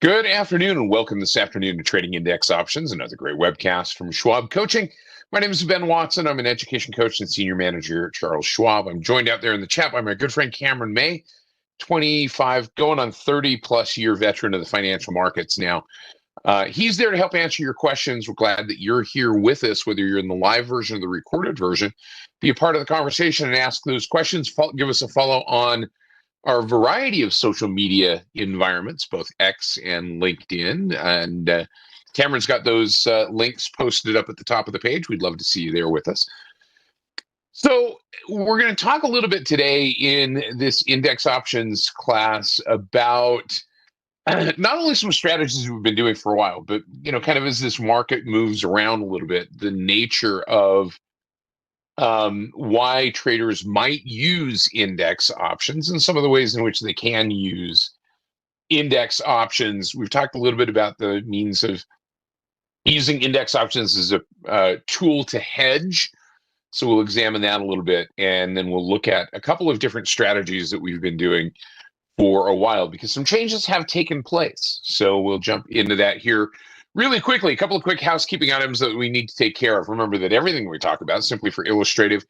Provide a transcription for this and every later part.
Good afternoon and welcome this afternoon to Trading Index Options, another great webcast from Schwab Coaching. My name is Ben Watson. I'm an education coach and senior manager at Charles Schwab. I'm joined out there in the chat by my good friend Cameron May, 25, going on 30 plus year veteran of the financial markets now. He's there to help answer your questions. We're glad that you're here with us, whether you're in the live version or the recorded version. Be a part of the conversation and ask those questions. Give us a follow on our variety of social media environments, both X and LinkedIn. And Cameron's got those links posted up at the top of the page. We'd love to see you there with us. So we're going to talk a little bit today in this index options class about not only some strategies we've been doing for a while, but, kind of as this market moves around a little bit, the nature of why traders might use index options and some of the ways in which they can use index options. We've talked a little bit about the means of using index options as a tool to hedge. So we'll examine that a little bit, and then we'll look at a couple of different strategies that we've been doing for a while because some changes have taken place. So we'll jump into that here really quickly. A couple of quick housekeeping items that we need to take care of. Remember that everything we talk about is simply for illustrative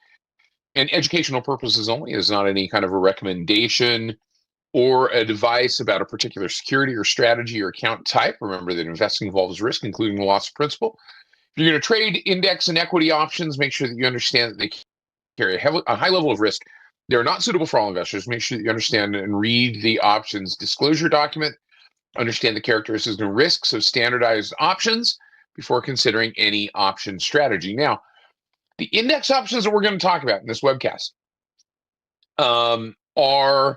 and educational purposes only. Is not any kind of a recommendation or advice about a particular security or strategy or account type. Remember that investing involves risk, including the loss of principal. If you're going to trade index and equity options, make sure that you understand that they carry a high level of risk. They're not suitable for all investors. Make sure that you understand and read the options disclosure document. Understand the characteristics and risks of standardized options before considering any option strategy. Now, the index options that we're going to talk about in this webcast are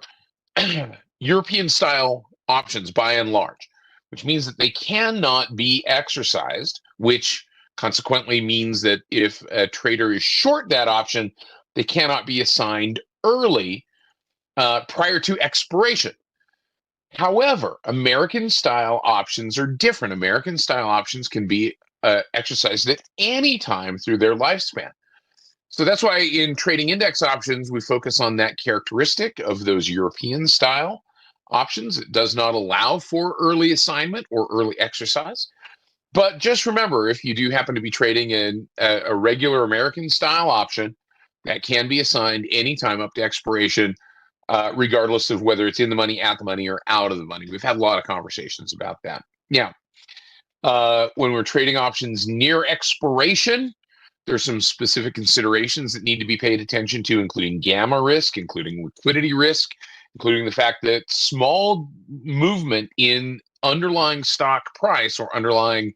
European style options by and large, which means that they cannot be exercised, which consequently means that if a trader is short that option, they cannot be assigned early prior to expiration. However, American style options are different. American style options can be exercised at any time through their lifespan. So that's why in trading index options, we focus on that characteristic of those European style options. It does not allow for early assignment or early exercise. But just remember, if you do happen to be trading in a regular American style option, that can be assigned anytime up to expiration, regardless of whether it's in the money, at the money, or out of the money. We've had a lot of conversations about that. Now, when we're trading options near expiration, there's some specific considerations that need to be paid attention to, including gamma risk, including liquidity risk, including the fact that small movement in underlying stock price or underlying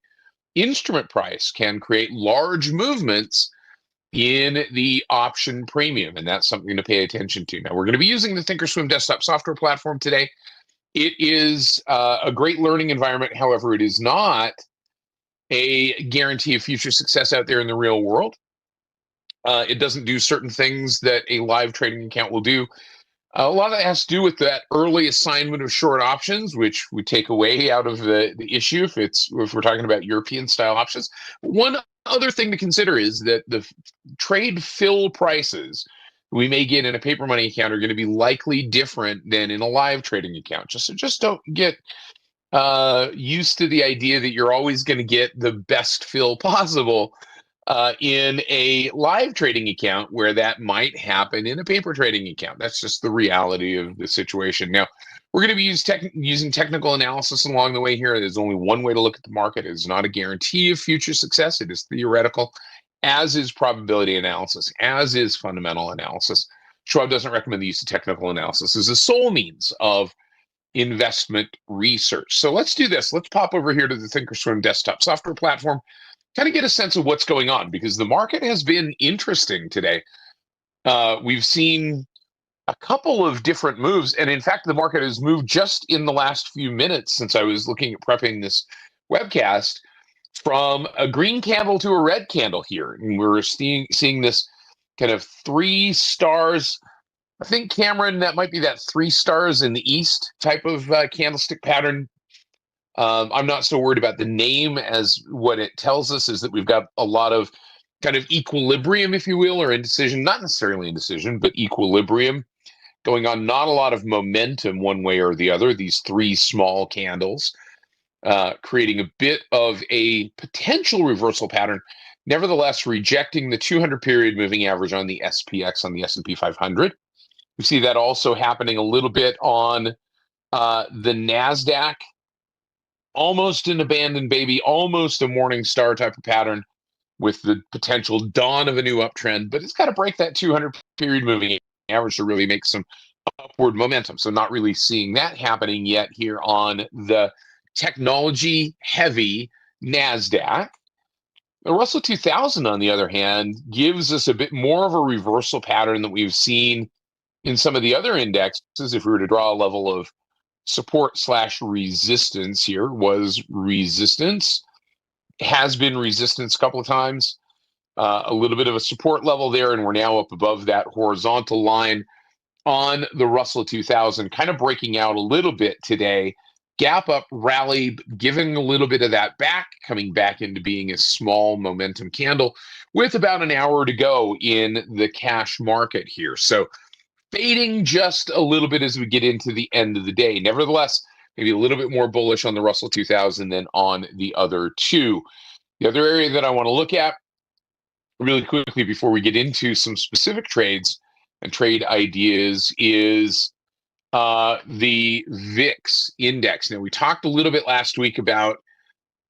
instrument price can create large movements in the option premium, and that's something to pay attention to. Now, we're going to be using the thinkorswim desktop software platform today. It is a great learning environment. However, it is not a guarantee of future success out there in the real world. It doesn't do certain things that a live trading account will do. A lot of that has to do with that early assignment of short options, which we take away out of the issue if we're talking about European style options. One other thing to consider is that the trade fill prices we may get in a paper money account are going to be likely different than in a live trading account. Just don't get used to the idea that you're always going to get the best fill possible in a live trading account where that might happen in a paper trading account. That's just the reality of the situation. Now, we're going to be using technical analysis along the way here. There's only one way to look at the market. It is not a guarantee of future success. It is theoretical, as is probability analysis, as is fundamental analysis. Schwab doesn't recommend the use of technical analysis as a sole means of investment research. So let's do this. Let's pop over here to the thinkorswim desktop software platform, kind of get a sense of what's going on, because the market has been interesting today. We've seen a couple of different moves, and in fact, the market has moved just in the last few minutes since I was looking at prepping this webcast from a green candle to a red candle here, and we're seeing this kind of 3 stars. I think, Cameron, that might be that 3 stars in the east type of candlestick pattern. I'm not so worried about the name as what it tells us is that we've got a lot of kind of equilibrium, if you will, or indecision, not necessarily indecision, but equilibrium going on. Not a lot of momentum one way or the other, these 3 small candles. creating a bit of a potential reversal pattern. Nevertheless, rejecting the 200 period moving average on the SPX on the S&P 500. We see that also happening a little bit on the NASDAQ. Almost an abandoned baby, almost a morning star type of pattern with the potential dawn of a new uptrend, but it's got to break that 200 period moving average to really make some upward momentum. So not really seeing that happening yet here on the technology heavy NASDAQ. The Russell 2000, on the other hand, gives us a bit more of a reversal pattern that we've seen in some of the other indexes. If we were to draw a level of support / resistance here, was resistance, has been resistance a couple of times, a little bit of a support level there, and we're now up above that horizontal line on the Russell 2000, kind of breaking out a little bit today. Gap up, rally, giving a little bit of that back, coming back into being a small momentum candle with about an hour to go in the cash market here. So fading just a little bit as we get into the end of the day. Nevertheless, maybe a little bit more bullish on the Russell 2000 than on the other two. The other area that I want to look at really quickly before we get into some specific trades and trade ideas is the VIX index. Now, we talked a little bit last week about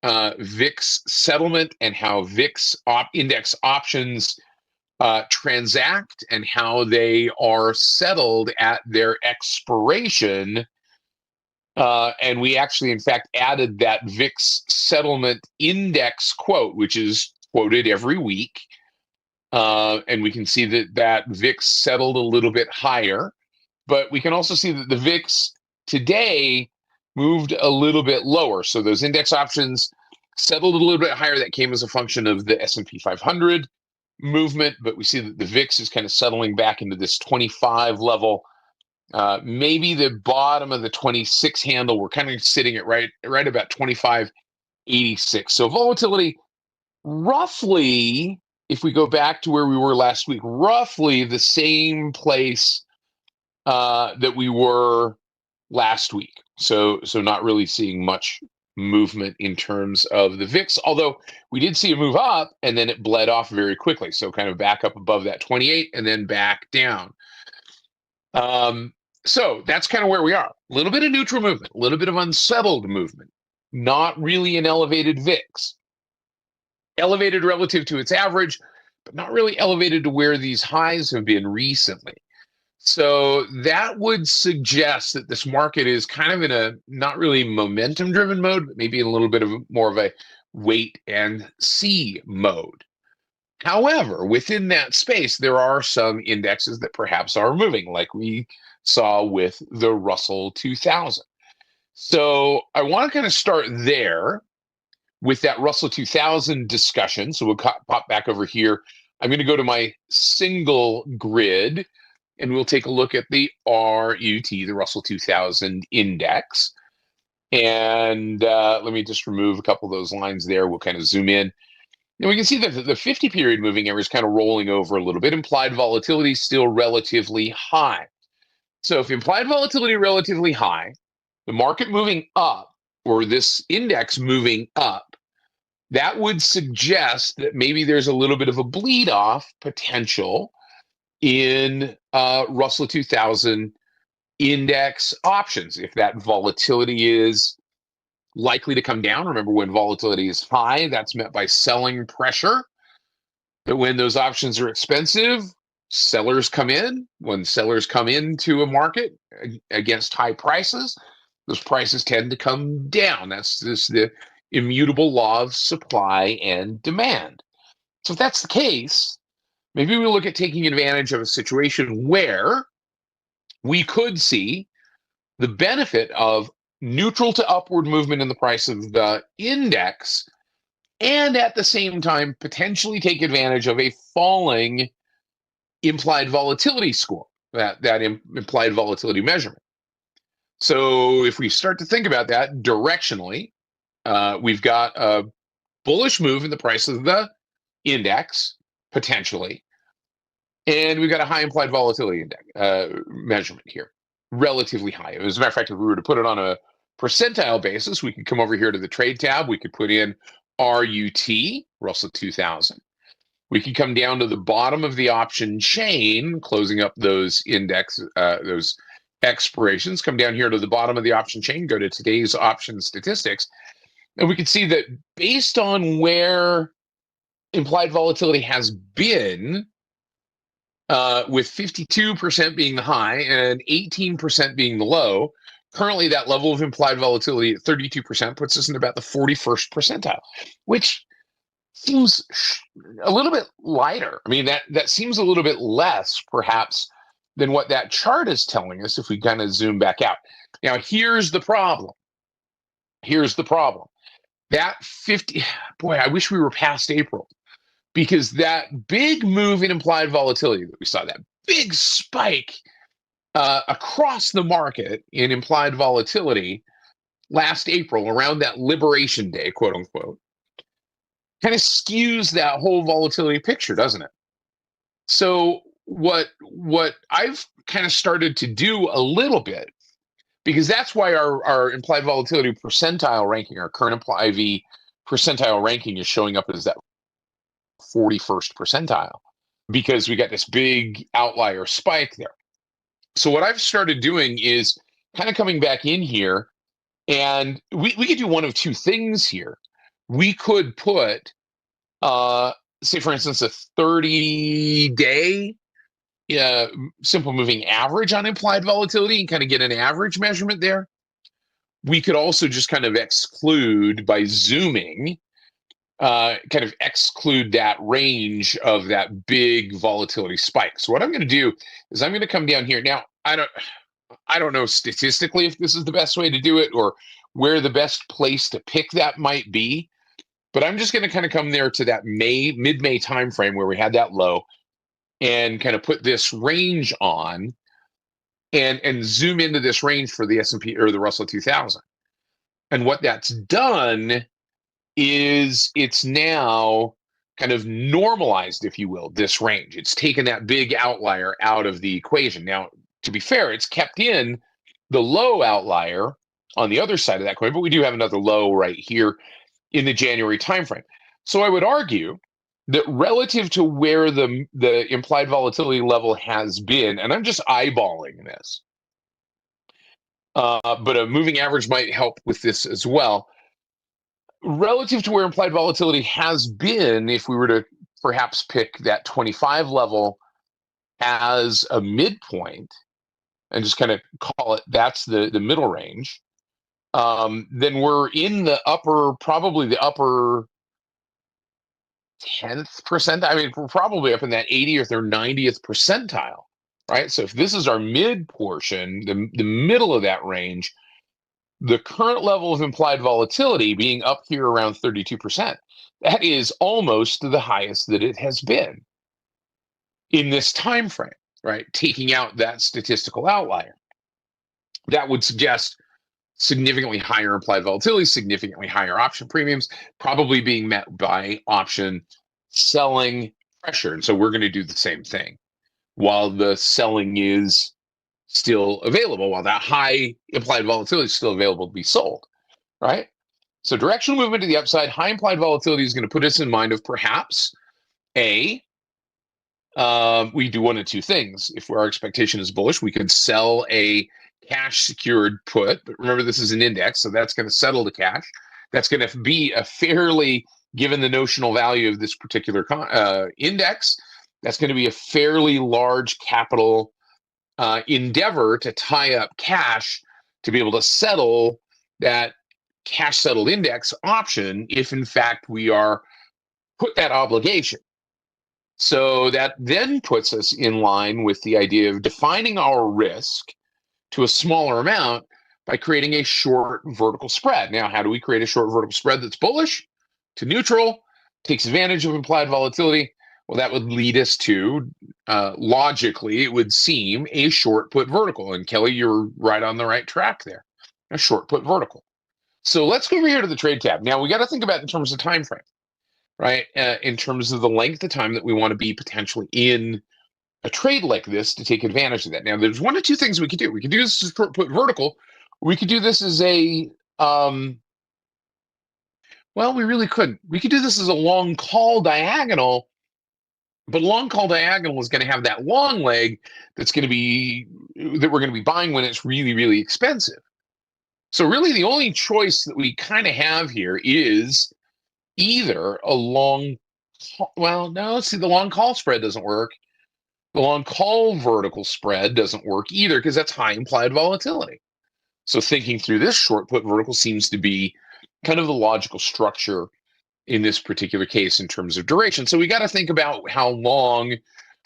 VIX settlement and how VIX index options transact and how they are settled at their expiration. And we actually, in fact, added that VIX settlement index quote, which is quoted every week. And we can see that VIX settled a little bit higher. But we can also see that the VIX today moved a little bit lower. So those index options settled a little bit higher. That came as a function of the S&P 500 movement. But we see that the VIX is kind of settling back into this 25 level. Maybe the bottom of the 26 handle, we're kind of sitting at right about 25.86. So volatility, roughly, if we go back to where we were last week, roughly the same place that we were last week. So not really seeing much movement in terms of the VIX, although we did see a move up and then it bled off very quickly. So kind of back up above that 28 and then back down. So that's kind of where we are. A little bit of neutral movement, a little bit of unsettled movement, not really an elevated VIX. Elevated relative to its average, but not really elevated to where these highs have been recently. So that would suggest that this market is kind of in a not really momentum driven mode, but maybe a little bit of more of a wait and see mode. However, within that space, there are some indexes that perhaps are moving, like we saw with the Russell 2000. So I want to kind of start there with that Russell 2000 discussion. So we'll pop back over here. I'm going to go to my single grid and we'll take a look at the RUT, the Russell 2000 index. And let me just remove a couple of those lines there. We'll kind of zoom in. And we can see that the 50 period moving average is kind of rolling over a little bit. Implied volatility is still relatively high. So if implied volatility relatively high, the market moving up, or this index moving up, that would suggest that maybe there's a little bit of a bleed off potential in Russell 2000 index options. If that volatility is likely to come down, remember when volatility is high, that's met by selling pressure. But when those options are expensive, sellers come in. When sellers come into a market against high prices, those prices tend to come down. That's the immutable law of supply and demand. So if that's the case, maybe we look at taking advantage of a situation where we could see the benefit of neutral to upward movement in the price of the index, and at the same time potentially take advantage of a falling implied volatility score, that implied volatility measurement. So if we start to think about that directionally, we've got a bullish move in the price of the index, potentially, and we've got a high implied volatility index measurement here, relatively high. As a matter of fact, if we were to put it on a percentile basis, we could come over here to the trade tab. We could put in RUT, Russell 2000. We could come down to the bottom of the option chain, closing up those those expirations, come down here to the bottom of the option chain, go to today's option statistics, and we can see that based on where implied volatility has been, with 52% being the high and 18% being the low, currently that level of implied volatility at 32% puts us in about the 41st percentile, which seems a little bit lighter. I mean, that seems a little bit less, perhaps, than what that chart is telling us if we kind of zoom back out. Now, here's the problem. Here's the problem. That 50, boy, I wish we were past April, because that big move in implied volatility that we saw, that big spike across the market in implied volatility last April, around that Liberation Day, quote unquote, kind of skews that whole volatility picture, doesn't it? So what I've kind of started to do a little bit, because that's why our implied volatility percentile ranking, our current implied IV percentile ranking, is showing up as that 41st percentile, because we got this big outlier spike there. So what I've started doing is kind of coming back in here, and we could do one of two things here. We could put, say, for instance, a 30-day simple moving average on implied volatility and kind of get an average measurement there. We could also just kind of exclude by zooming, kind of exclude that range of that big volatility spike. So what I'm going to do is I'm going to come down here. Now, I don't know statistically if this is the best way to do it or where the best place to pick that might be, but I'm just going to kind of come there to that mid-May timeframe where we had that low, and kind of put this range on and zoom into this range for the S&P or the Russell 2000. And what that's done is it's now kind of normalized, if you will, this range. It's taken that big outlier out of the equation. Now, to be fair, it's kept in the low outlier on the other side of that coin, but we do have another low right here in the January timeframe. So I would argue that relative to where the implied volatility level has been, and I'm just eyeballing this, but a moving average might help with this as well. Relative to where implied volatility has been, if we were to perhaps pick that 25 level as a midpoint and just kind of call it that's the middle range, then we're in the upper, probably the upper 10th percent. I mean, we're probably up in that 80th or 90th percentile, right? So if this is our mid portion, the middle of that range, the current level of implied volatility being up here around 32%, that is almost the highest that it has been in this time frame, right? Taking out that statistical outlier. That would suggest significantly higher implied volatility, significantly higher option premiums, probably being met by option selling pressure. And so we're going to do the same thing while the selling is still available, while that high implied volatility is still available to be sold, right? So directional movement to the upside, high implied volatility is going to put us in mind of perhaps we do one of two things. If our expectation is bullish, we could sell a cash secured put, but remember this is an index, so that's going to settle the cash. That's going to be a fairly, given the notional value of this particular index, that's going to be a fairly large capital endeavor to tie up cash to be able to settle that cash settled index option if in fact we are put that obligation. So that then puts us in line with the idea of defining our risk to a smaller amount by creating a short vertical spread. Now, how do we create a short vertical spread that's bullish to neutral, takes advantage of implied volatility? Well, that would lead us to, logically, it would seem, a short put vertical. And Kelly, you're right on the right track there, a short put vertical. So let's go over here to the trade tab. Now, we got to think about it in terms of time frame, right? In terms of the length of time that we want to be potentially in a trade like this to take advantage of that. Now, there's one or two things we could do. We could do this as short put vertical, We could do this as a, well, we really couldn't. We could do this as a long call diagonal, but long call diagonal is going to have that long leg that's going to be, that we're going to be buying when it's really, really expensive. So really the only choice that we kind of have here is either a long, well, no, see, the long call spread doesn't work. The long call vertical spread doesn't work either because that's high implied volatility. So thinking through this, short put vertical seems to be kind of the logical structure in this particular case in terms of duration. So we got to think about how long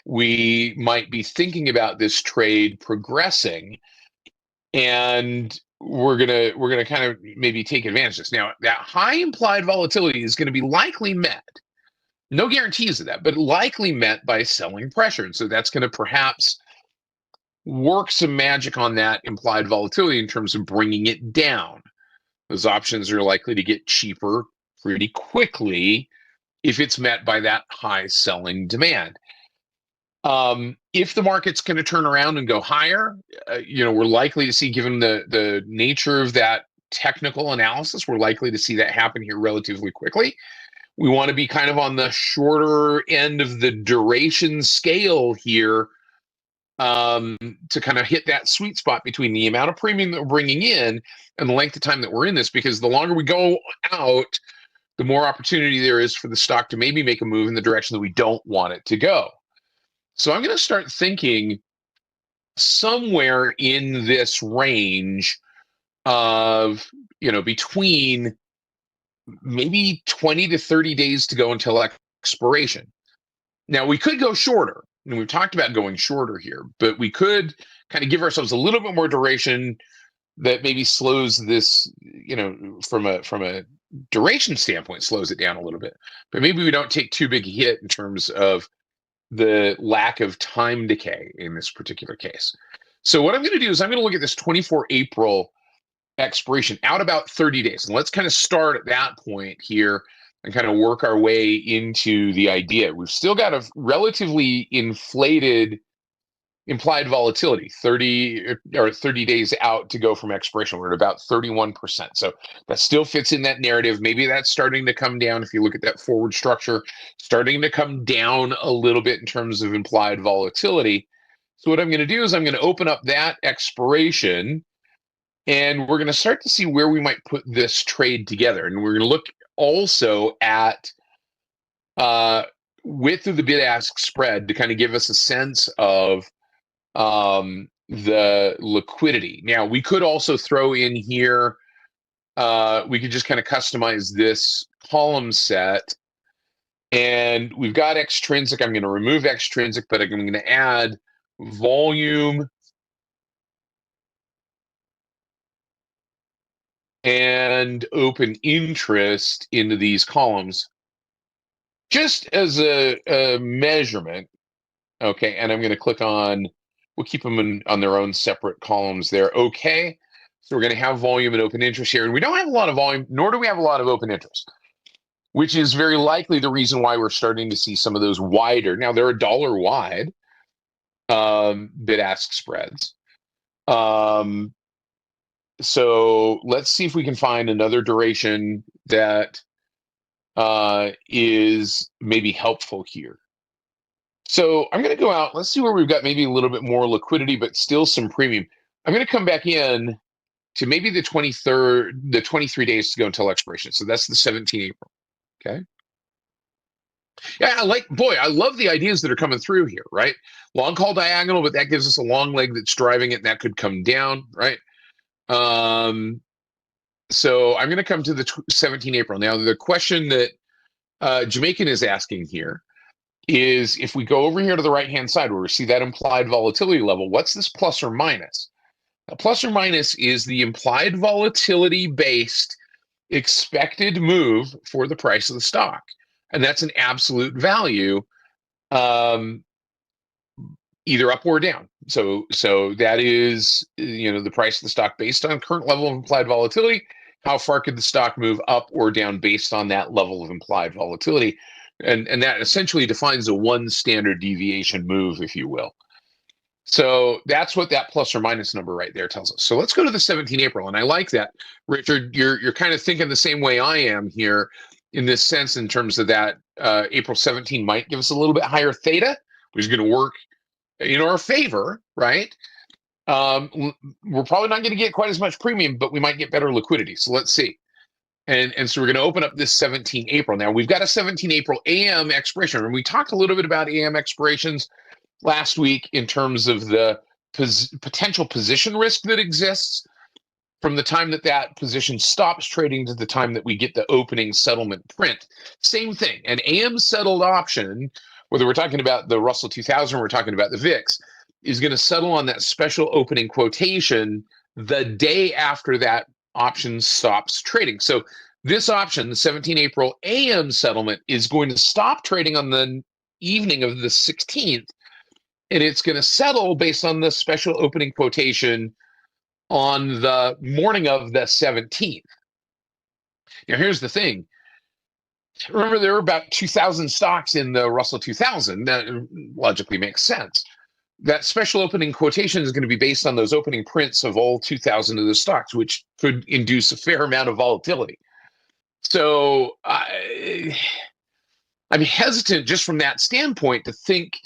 we might be thinking about this trade progressing, and we're gonna kind of maybe take advantage of this. Now, that high implied volatility is going to be likely met. No guarantees of that, but likely met by selling pressure. And so that's going to perhaps work some magic on that implied volatility in terms of bringing it down. Those options are likely to get cheaper pretty quickly if it's met by that high selling demand. If the market's going to turn around and go higher, we're likely to see, given the nature of that technical analysis, we're likely to see that happen here relatively quickly. We want to be kind of on the shorter end of the duration scale here, to kind of hit that sweet spot between the amount of premium that we're bringing in and the length of time that we're in this, because the longer we go out, the more opportunity there is for the stock to maybe make a move in the direction that we don't want it to go. So I'm going to start thinking somewhere in this range of, between maybe 20 to 30 days to go until expiration. Now, we could go shorter, and we've talked about going shorter here, but we could kind of give ourselves a little bit more duration that maybe slows this, from a duration standpoint, slows it down a little bit. But maybe we don't take too big a hit in terms of the lack of time decay in this particular case. So what I'm going to do is I'm going to look at this 24 April expiration out about 30 days. And let's kind of start at that point here and kind of work our way into the idea. We've still got a relatively inflated implied volatility, 30 days out to go from expiration. We're at about 31%. So that still fits in that narrative. Maybe that's starting to come down. If you look at that forward structure, starting to come down a little bit in terms of implied volatility. So what I'm going to do is I'm going to open up that expiration, and we're going to start to see where we might put this trade together. And we're going to look also at width of the bid-ask spread to kind of give us a sense of the liquidity. Now, we could also throw in here, we could just kind of customize this column set. And we've got extrinsic. I'm going to remove extrinsic, but I'm going to add volume and open interest into these columns just as a measurement. Okay, and I'm going to click on, we'll keep them on their own separate columns there. Okay, so we're going to have volume and open interest here. And we don't have a lot of volume, nor do we have a lot of open interest, which is very likely the reason why we're starting to see some of those wider. Now, they're $1 wide bid-ask spreads. So let's see if we can find another duration that is maybe helpful here. So I'm going to go out. Let's see where we've got maybe a little bit more liquidity, but still some premium. I'm going to come back in to maybe the 23rd, the 23 days to go until expiration. So that's the 17th April. Okay. Yeah, I love the ideas that are coming through here, right? Long call diagonal, but that gives us a long leg that's driving it, and that could come down, right? So I'm going to come to the 17th April. Now, the question that Jamaican is asking here is, if we go over here to the right-hand side where we see that implied volatility level, what's this plus or minus? Now, plus or minus is the implied volatility-based expected move for the price of the stock. And that's an absolute value, either up or down. So that is, the price of the stock based on current level of implied volatility. How far could the stock move up or down based on that level of implied volatility? And that essentially defines a one standard deviation move, if you will. So that's what that plus or minus number right there tells us. So let's go to the 17 April. And I like that, Richard. You're kind of thinking the same way I am here in this sense, in terms of that April 17 might give us a little bit higher theta, which is going to work in our favor, right? We're probably not going to get quite as much premium, but we might get better liquidity. So let's see. And so we're going to open up this 17 April. Now we've got a 17 April AM expiration. And we talked a little bit about AM expirations last week in terms of the potential position risk that exists from the time that that position stops trading to the time that we get the opening settlement print. Same thing. An AM settled option, whether we're talking about the Russell 2000 or we're talking about the VIX, is going to settle on that special opening quotation the day after that option stops trading. So this option, the 17 April AM settlement, is going to stop trading on the evening of the 16th, and it's going to settle based on the special opening quotation on the morning of the 17th. Now, here's the thing. Remember, there are about 2,000 stocks in the Russell 2000. That logically makes sense. That special opening quotation is going to be based on those opening prints of all 2,000 of the stocks, which could induce a fair amount of volatility. So I'm hesitant just from that standpoint to think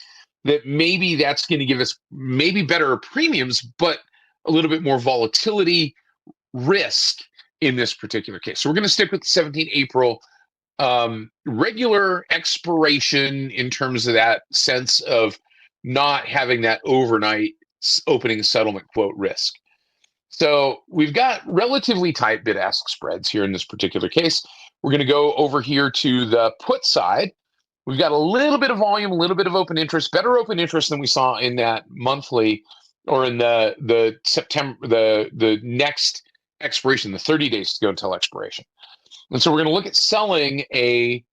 that maybe that's going to give us maybe better premiums, but a little bit more volatility risk in this particular case. So we're going to stick with the 17 April regular expiration in terms of that sense of not having that overnight opening settlement quote risk. So we've got relatively tight bid-ask spreads here in this particular case. We're going to go over here to the put side. We've got a little bit of volume, a little bit of open interest, better open interest than we saw in that monthly or in the September, the next expiration, the 30 days to go until expiration. And so we're going to look at selling a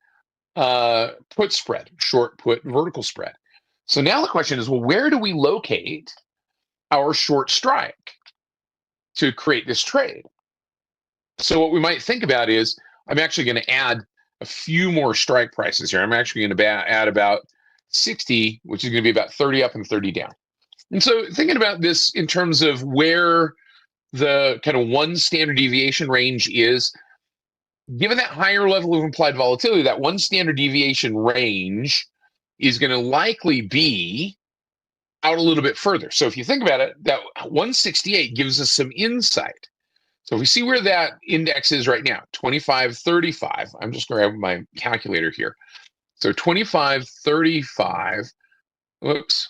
put spread, short put vertical spread. So now the question is, well, where do we locate our short strike to create this trade? So what we might think about is, I'm actually going to add a few more strike prices here. I'm actually going to add about 60, which is going to be about 30 up and 30 down. And so thinking about this in terms of where the kind of one standard deviation range is, given that higher level of implied volatility, that one standard deviation range is going to likely be out a little bit further. So if you think about it, that 168 gives us some insight. So if we see where that index is right now, 2535, I'm just going to grab my calculator here. So 2535, whoops,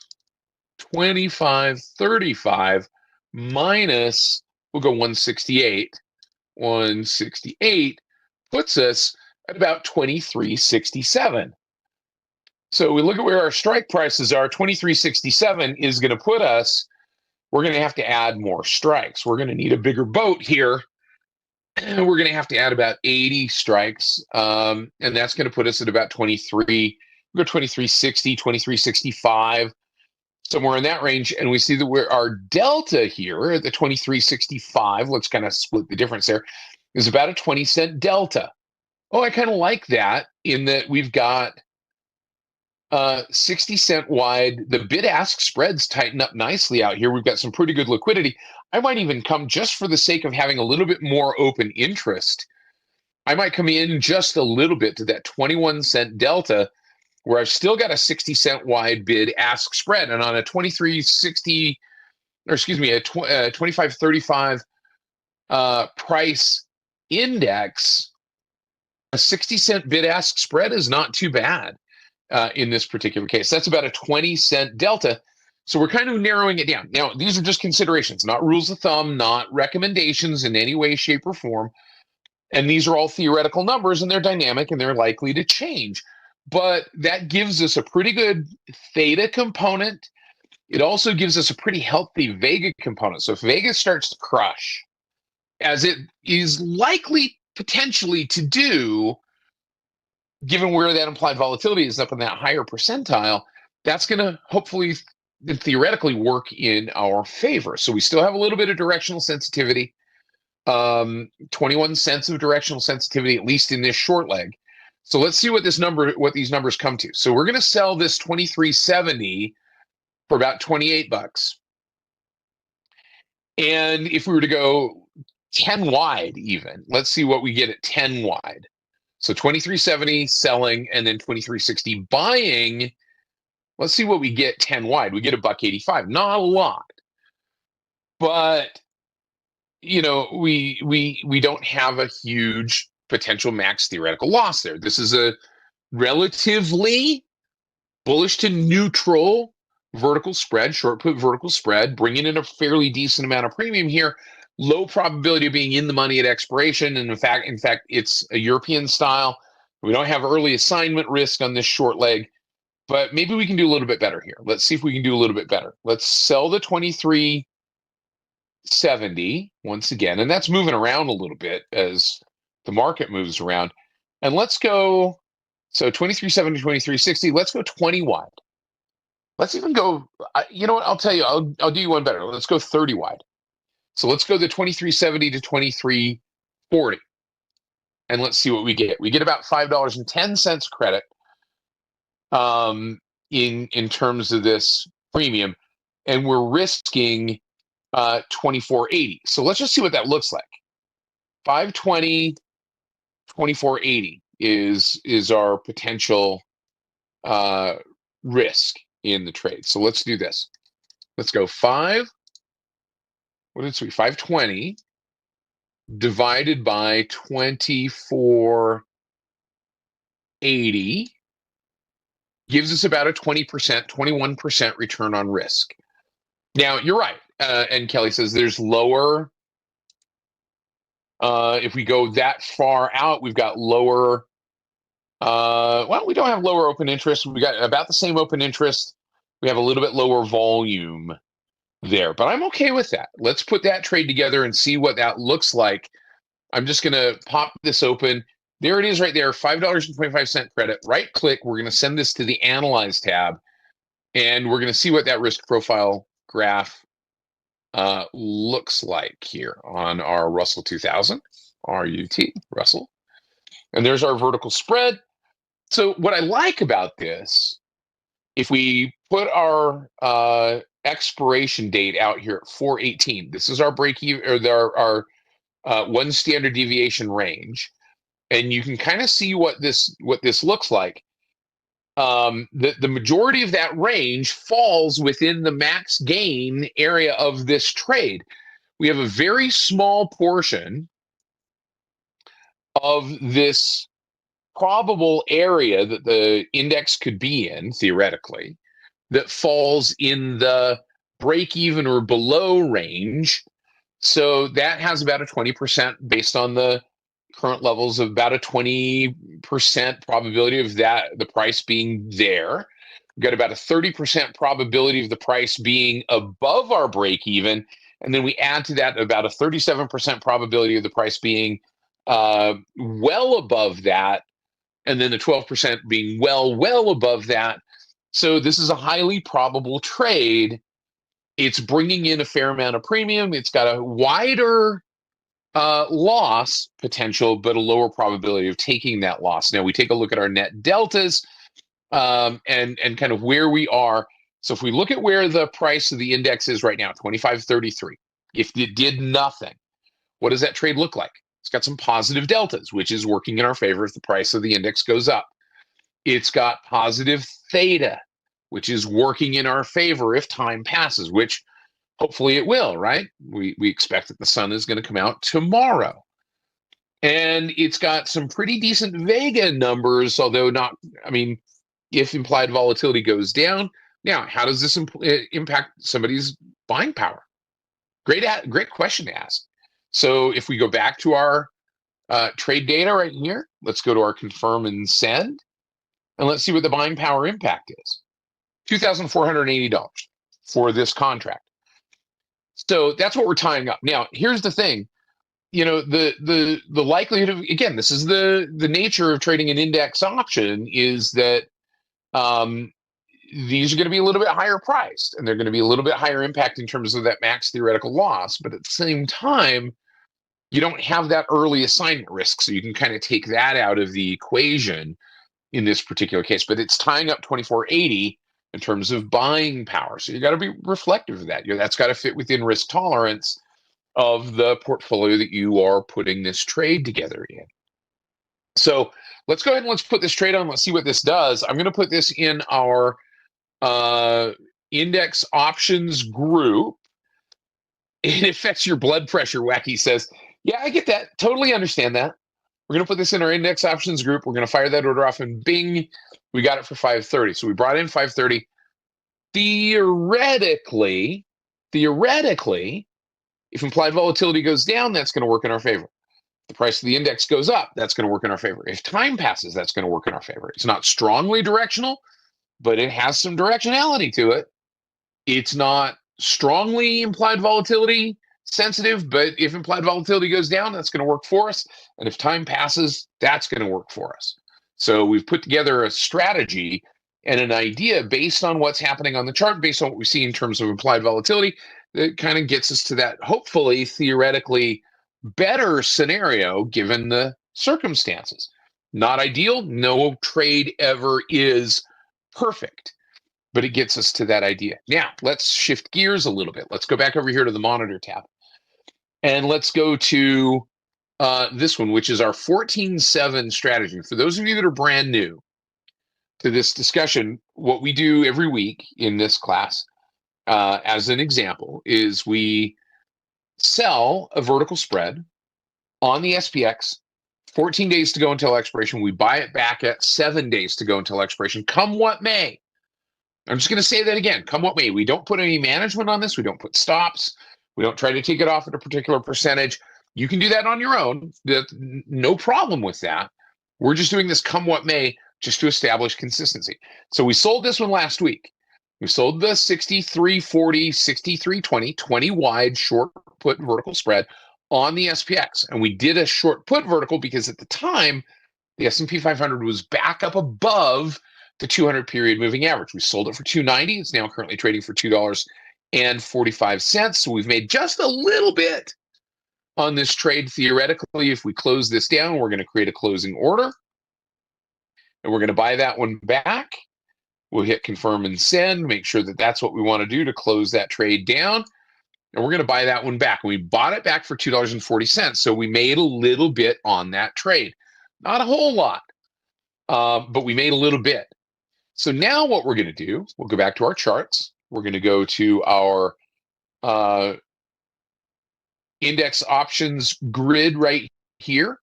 2535 minus, we'll go 168. 168 puts us at about 2367. So we look at where our strike prices are. 2367 is going to put us, we're going to have to add more strikes. We're going to need a bigger boat here. And we're going to have to add about 80 strikes. And that's going to put us at about 23, we'll go 2360, 2365, somewhere in that range. And we see that where our delta here at the 2365, let's kind of split the difference there, is about a 20-cent delta. Oh, I kind of like that in that we've got 60-cent wide. The bid-ask spreads tighten up nicely out here. We've got some pretty good liquidity. I might even come just for the sake of having a little bit more open interest. I might come in just a little bit to that 21-cent delta where I've still got a 60-cent wide bid-ask spread. And on a 2360, or excuse me, a 2535 price index, a 60-cent bid-ask spread is not too bad. In this particular case, that's about a 20-cent delta. So we're kind of narrowing it down. Now, these are just considerations, not rules of thumb, not recommendations in any way, shape, or form. And these are all theoretical numbers, and they're dynamic, and they're likely to change. But that gives us a pretty good theta component. It also gives us a pretty healthy vega component. So if vega starts to crush, as it is likely potentially to do, given where that implied volatility is up in that higher percentile, that's going to hopefully and theoretically work in our favor. So we still have a little bit of directional sensitivity, 21 cents of directional sensitivity, at least in this short leg. So let's see what these numbers come to. So we're going to sell this 2370 for about 28 bucks. And if we were to go 10 wide even, let's see what we get at 10 wide. So 23.70 selling and then 23.60 buying. Let's see what we get 10 wide. We get $1.85. Not a lot. But we don't have a huge potential max theoretical loss there. This is a relatively bullish to neutral vertical spread, short put vertical spread, bringing in a fairly decent amount of premium here. Low probability of being in the money at expiration. And in fact, it's a European style. We don't have early assignment risk on this short leg, but maybe we can do a little bit better here. Let's see if we can do a little bit better. Let's sell the 23.70 once again, and that's moving around a little bit as the market moves around. And let's go, so 23.70, 23.60, let's go 20 wide. Let's even go, you know what, I'll tell you, I'll do you one better. Let's go 30 wide. So let's go the 23.70 to 23.40. And let's see what we get. We get about $5.10 credit in terms of this premium, and we're risking 24.80. So let's just see what that looks like. 520, 24.80 is our potential risk in the trade. So let's do this. Let's go 520 divided by 24.80 gives us about a 20%, 21% return on risk. Now, you're right. And Kelly says there's lower. If we go that far out, we've got lower. Well, we don't have lower open interest. We got about the same open interest. We have a little bit lower volume there, but I'm okay with that. Let's put that trade together and see what that looks like. I'm just going to pop this open. There it is right there, $5.25 credit. Right click. We're going to send this to the Analyze tab, and we're going to see what that risk profile graph looks like here on our Russell 2000, RUT, Russell. And there's our vertical spread. So what I like about this, if we put our expiration date out here at 4/18, this is our break even, or our one standard deviation range, and you can kind of see what this looks like. The majority of that range falls within the max gain area of this trade. We have a very small portion of this probable area that the index could be in, theoretically, that falls in the break even or below range. So that has about a 20% based on the current levels of about a 20% probability of that, the price being there. We've got about a 30% probability of the price being above our break even. And then we add to that about a 37% probability of the price being well above that. And then the 12% being well above that. So this is a highly probable trade. It's bringing in a fair amount of premium. It's got a wider loss potential, but a lower probability of taking that loss. Now we take a look at our net deltas and kind of where we are. So if we look at where the price of the index is right now, 25.33, if it did nothing, what does that trade look like? It's got some positive deltas, which is working in our favor if the price of the index goes up. It's got positive theta, which is working in our favor if time passes, which hopefully it will, right? We expect that the sun is going to come out tomorrow. And it's got some pretty decent Vega numbers, although not, I mean, if implied volatility goes down. Now, how does this impact somebody's buying power? Great question to ask. So if we go back to our trade data right here, let's go to our confirm and send, and let's see what the buying power impact is. $2,480 for this contract. So that's what we're tying up. Now, here's the thing. The likelihood of, again, this is the nature of trading an index option, is that these are going to be a little bit higher priced, and they're going to be a little bit higher impact in terms of that max theoretical loss. But at the same time, you don't have that early assignment risk, so you can kind of take that out of the equation in this particular case. But it's tying up 24.80, in terms of buying power. So you got to be reflective of that. That's got to fit within risk tolerance of the portfolio that you are putting this trade together in. So let's go ahead and let's put this trade on. Let's see what this does. I'm going to put this in our index options group. It affects your blood pressure, Wacky says. Yeah, I get that. Totally understand that. We're going to put this in our index options group. We're going to fire that order off, and bing, we got it for 530. So we brought in 530. Theoretically, if implied volatility goes down, that's going to work in our favor. The price of the index goes up, that's going to work in our favor. If time passes, that's going to work in our favor. It's not strongly directional, but it has some directionality to it. It's not strongly implied volatility sensitive, but if implied volatility goes down, that's going to work for us. And if time passes, that's going to work for us. So we've put together a strategy and an idea based on what's happening on the chart, based on what we see in terms of implied volatility, that kind of gets us to that, hopefully, theoretically better scenario given the circumstances. Not ideal. No trade ever is perfect, but it gets us to that idea. Now, let's shift gears a little bit. Let's go back over here to the monitor tab. And let's go to this one, which is our 14-7 strategy. For those of you that are brand new to this discussion, what we do every week in this class, as an example, is we sell a vertical spread on the SPX, 14 days to go until expiration. We buy it back at 7 days to go until expiration, come what may. I'm just going to say that again, come what may. We don't put any management on this. We don't put stops. We don't try to take it off at a particular percentage. You can do that on your own. No problem with that. We're just doing this come what may, just to establish consistency. So we sold this one last week. We sold the 63.40, 63.20, 20 wide short put vertical spread on the SPX. And we did a short put vertical because at the time, the S&P 500 was back up above the 200 period moving average. We sold it for $2.90. It's now currently trading for $2.45. So we've made just a little bit on this trade. Theoretically, if we close this down, we're going to create a closing order. And we're going to buy that one back. We'll hit confirm and send, make sure that that's what we want to do to close that trade down. And we're going to buy that one back. We bought it back for $2.40. So we made a little bit on that trade. Not a whole lot, but we made a little bit. So now what we're going to do, we'll go back to our charts. We're going to go to our index options grid right here,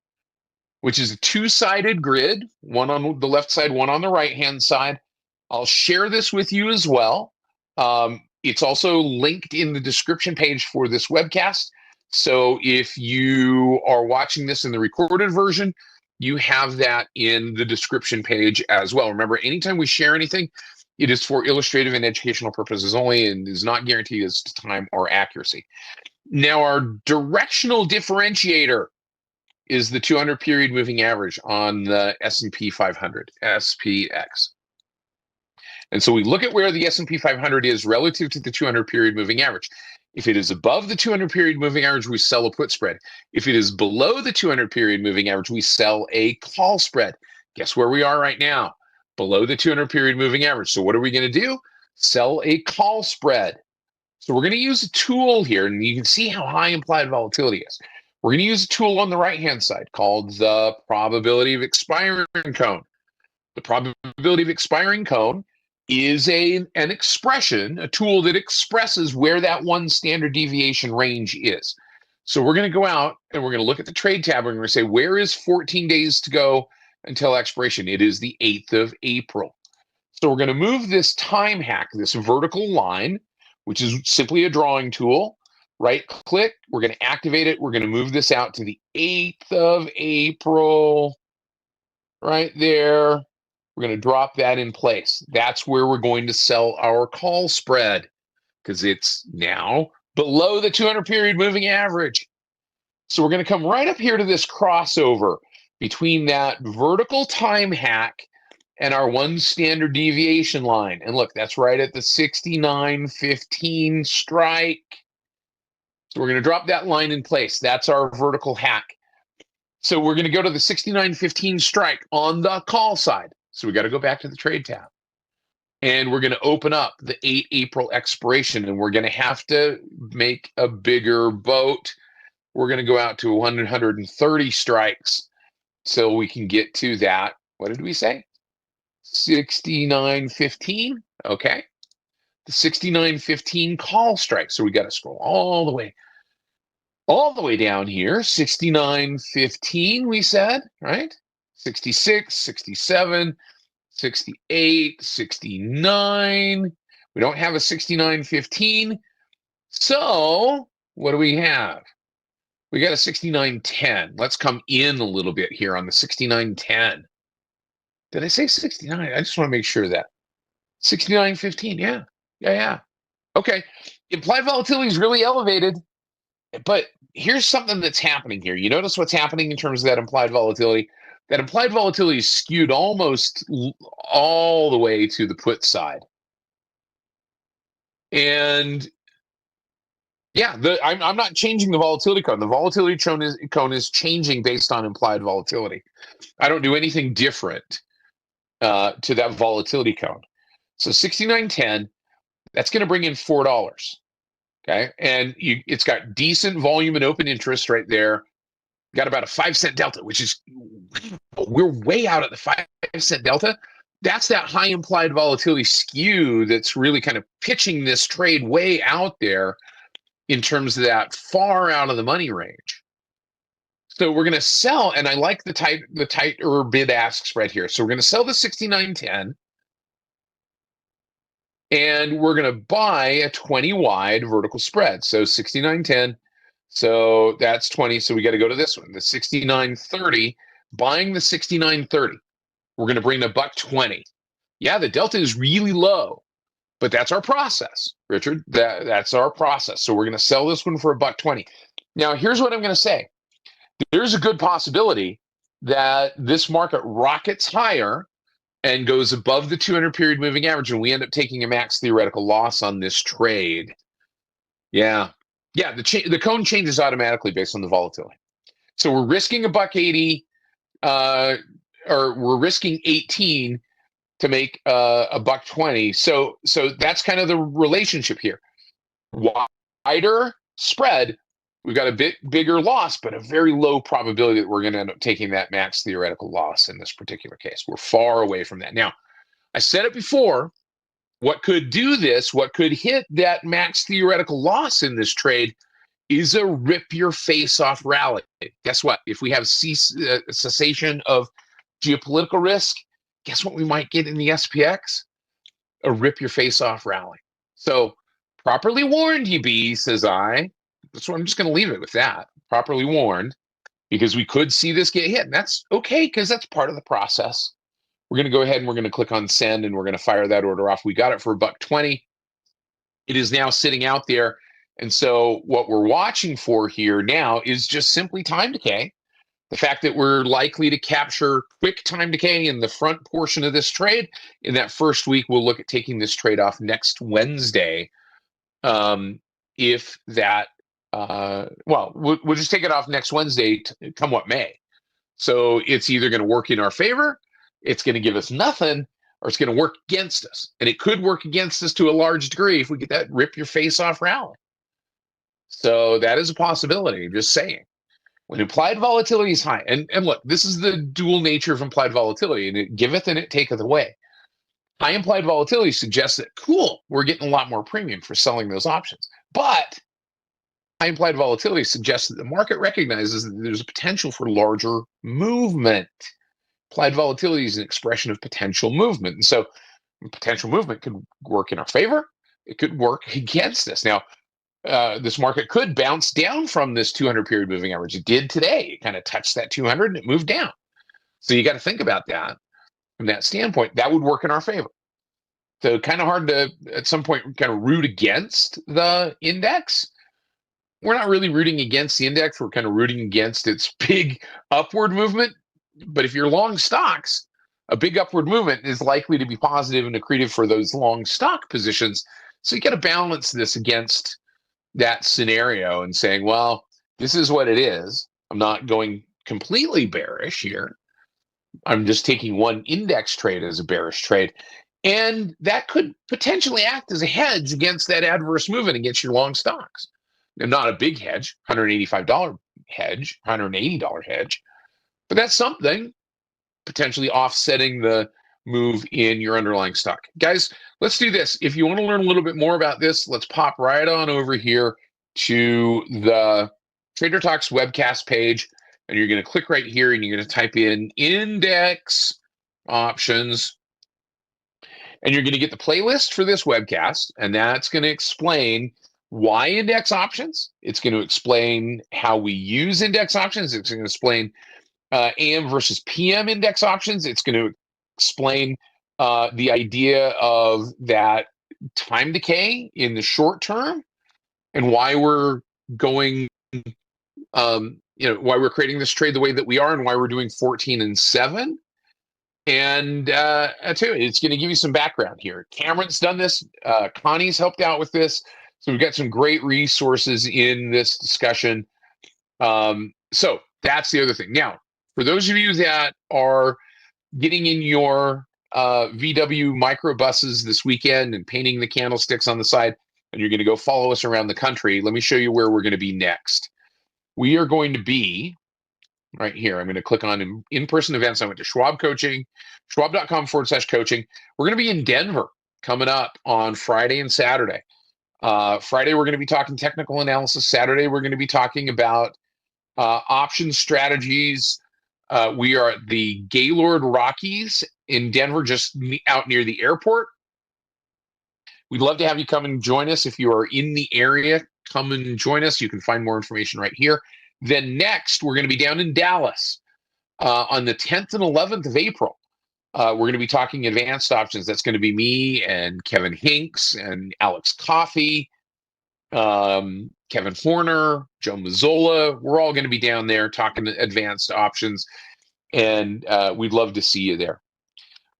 which is a two-sided grid, one on the left side, one on the right-hand side. I'll share this with you as well. It's also linked in the description page for this webcast. So if you are watching this in the recorded version, you have that in the description page as well. Remember, anytime we share anything, it is for illustrative and educational purposes only and is not guaranteed as to time or accuracy. Now, our directional differentiator is the 200 period moving average on the S&P 500, SPX. And so we look at where the S&P 500 is relative to the 200 period moving average. If it is above the 200 period moving average, we sell a put spread. If it is below the 200 period moving average, we sell a call spread. Guess where we are right now? Below the 200 period moving average. So what are we going to do? Sell a call spread. So we're going to use a tool here, and you can see how high implied volatility is. We're going to use a tool on the right-hand side called the probability of expiring cone. The probability of expiring cone is an expression, a tool that expresses where that one standard deviation range is. So we're going to go out and we're going to look at the trade tab and we're going to say, where is 14 days to go until expiration? It is the 8th of April. So we're going to move this time hack, this vertical line, which is simply a drawing tool. Right click, we're going to activate it. We're going to move this out to the 8th of April, right there. We're going to drop that in place. That's where we're going to sell our call spread because it's now below the 200 period moving average. So we're going to come right up here to this crossover between that vertical time hack and our one standard deviation line. And look, that's right at the 69.15 strike. So we're going to drop that line in place. That's our vertical hack. So we're going to go to the 69.15 strike on the call side. So we got to go back to the trade tab. And we're going to open up the 8 April expiration, and we're going to have to make a bigger boat. We're going to go out to 130 strikes so we can get to that. What did we say? 69.15. Okay. The 69.15 call strike. So we got to scroll all the way down here. 69.15, we said, right? 66, 67, 68, 69. We don't have a 69.15. So what do we have? We got a 69.10. Let's come in a little bit here on the 69.10. Did I say 69? I just want to make sure that 69.15. Yeah. Okay. Implied volatility is really elevated, but here's something that's happening here. You notice what's happening in terms of that implied volatility? That implied volatility is skewed almost all the way to the put side. And yeah, I'm not changing the volatility cone. The volatility cone is changing based on implied volatility. I don't do anything different to that volatility cone. So 69.10, that's going to bring in $4. Okay, and it's got decent volume and open interest right there. Got about a 5-cent delta, which is, we're way out at the 5-cent delta. That's that high implied volatility skew that's really kind of pitching this trade way out there in terms of that far out of the money range. So we're going to sell, and I like the tighter bid-ask spread here. So we're going to sell the 69.10, and we're going to buy a 20-wide vertical spread. So 69.10. So that's 20. So we got to go to this one, the 69.30, buying the 69.30. We're going to bring the $1.20. Yeah, the delta is really low, but that's our process, Richard. That's our process. So we're going to sell this one for $1.20. Now, here's what I'm going to say. There's a good possibility that this market rockets higher and goes above the 200-period moving average, and we end up taking a max theoretical loss on this trade. Yeah. The cone changes automatically based on the volatility. So we're risking $1.80, or we're risking 18 to make a $1.20. So that's kind of the relationship here. Wider spread, we've got a bit bigger loss, but a very low probability that we're going to end up taking that max theoretical loss in this particular case. We're far away from that. Now, I said it before. What could do this, what could hit that max theoretical loss in this trade is a rip your face off rally. Guess what? If we have cessation of geopolitical risk, guess what we might get in the SPX? A rip your face off rally. So properly warned, you be, says I. That's what I'm just going to leave it with that. Properly warned, because we could see this get hit. And that's okay, because that's part of the process. We're going to go ahead and we're going to click on send, and we're going to fire that order off. We got it for $1.20. It is now sitting out there. And so what we're watching for here now is just simply time decay. The fact that we're likely to capture quick time decay in the front portion of this trade. In that first week, we'll look at taking this trade off next Wednesday. If that, we'll just take it off next Wednesday, come what may. So it's either going to work in our favor, it's going to give us nothing, or it's going to work against us. And it could work against us to a large degree if we get that rip your face off rally. So that is a possibility. I'm just saying. When implied volatility is high, and look, this is the dual nature of implied volatility, and it giveth and it taketh away. High implied volatility suggests that, cool, we're getting a lot more premium for selling those options. But high implied volatility suggests that the market recognizes that there's a potential for larger movement. Implied volatility is an expression of potential movement. And so potential movement could work in our favor. It could work against us. Now, this market could bounce down from this 200-period moving average. It did today. It kind of touched that 200 and it moved down. So you got to think about that from that standpoint. That would work in our favor. So kind of hard to, at some point, kind of root against the index. We're not really rooting against the index. We're kind of rooting against its big upward movement. But if you're long stocks, a big upward movement is likely to be positive and accretive for those long stock positions. So you got to balance this against that scenario and saying, well, this is what it is. I'm not going completely bearish here. I'm just taking one index trade as a bearish trade. And that could potentially act as a hedge against that adverse movement against your long stocks. And not a big hedge, $185 hedge, $180 hedge, but that's something potentially offsetting the move in your underlying stock. Guys, let's do this. If you want to learn a little bit more about this, let's pop right on over here to the Trader Talks webcast page, and you're going to click right here, and you're going to type in index options, and you're going to get the playlist for this webcast, and that's going to explain why index options. It's going to explain how we use index options. It's going to explain AM versus PM index options. It's going to explain the idea of that time decay in the short term and why we're going, why we're creating this trade the way that we are and why we're doing 14 and 7. And I tell you, it's going to give you some background here. Cameron's done this. Connie's helped out with this. So we've got some great resources in this discussion. So that's the other thing. Now, for those of you that are getting in your VW microbuses this weekend and painting the candlesticks on the side, and you're going to go follow us around the country, let me show you where we're going to be next. We are going to be right here. I'm going to click on in-person events. I went to Schwab Coaching, schwab.com/coaching. We're going to be in Denver coming up on Friday and Saturday. Friday, we're going to be talking technical analysis. Saturday, we're going to be talking about option strategies. We are at the Gaylord Rockies in Denver, just out near the airport. We'd love to have you come and join us. If you are in the area, come and join us. You can find more information right here. Then next, we're going to be down in Dallas on the 10th and 11th of April. We're going to be talking advanced options. That's going to be me and Kevin Hinks and Alex Coffey, Kevin Horner, Joe Mazzola. We're all going to be down there talking advanced options, and we'd love to see you there.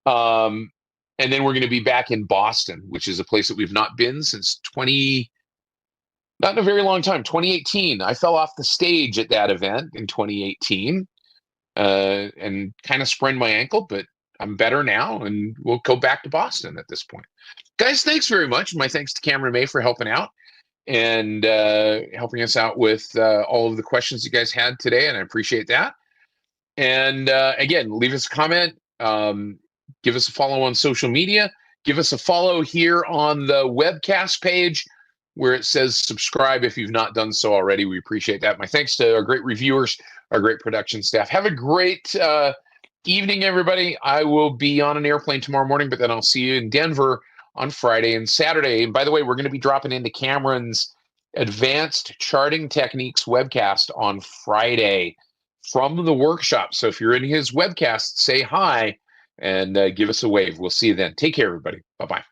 And then we're going to be back in Boston, which is a place that we've not been since not in a very long time, 2018. I fell off the stage at that event in 2018 and kind of sprained my ankle, but I'm better now, and we'll go back to Boston at this point. Guys, thanks very much. My thanks to Cameron May for helping out and helping us out with all of the questions you guys had today, and I appreciate that. And again, leave us a comment. Give us a follow on social media. Give us a follow here on the webcast page where it says subscribe if you've not done so already. We appreciate that. My thanks to our great reviewers, our great production staff. Have a great evening, everybody. I will be on an airplane tomorrow morning, but then I'll see you in Denver on Friday and Saturday. And by the way, we're going to be dropping into Cameron's Advanced Charting Techniques webcast on Friday from the workshop. So if you're in his webcast, say hi and give us a wave. We'll see you then. Take care, everybody. Bye-bye.